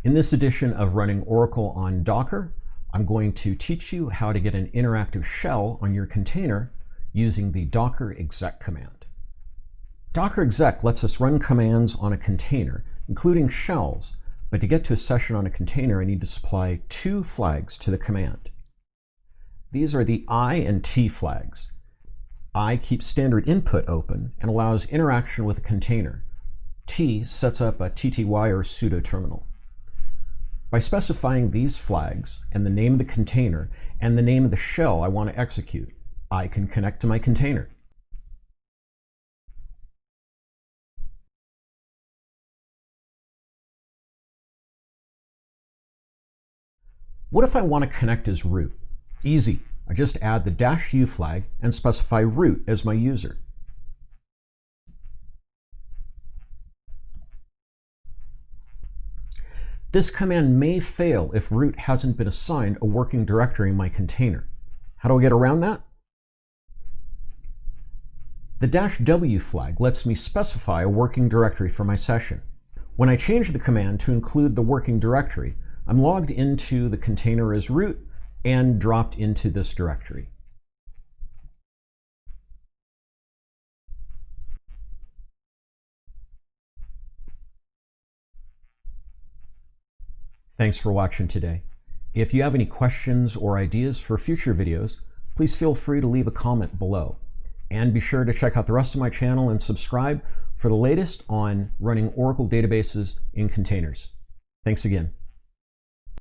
In this edition of Running Oracle on Docker, I'm going to teach you how to get an interactive shell on your container using the docker exec command. Docker exec lets us run commands on a container, including shells, but to get to a session on a container, I need to supply two flags to the command. These are the I and T flags. I keeps standard input open and allows interaction with a container. T sets up a TTY or pseudo terminal. By specifying these flags and the name of the container and the name of the shell I want to execute, I can connect to my container. What if I want to connect as root? Easy. I just add the -u flag and specify root as my user. This command may fail if root hasn't been assigned a working directory in my container. How do I get around that? The -w flag lets me specify a working directory for my session. When I change the command to include the working directory, I'm logged into the container as root and dropped into this directory. Thanks for watching today. If you have any questions or ideas for future videos, please feel free to leave a comment below. And be sure to check out the rest of my channel and subscribe for the latest on running Oracle databases in containers. Thanks again.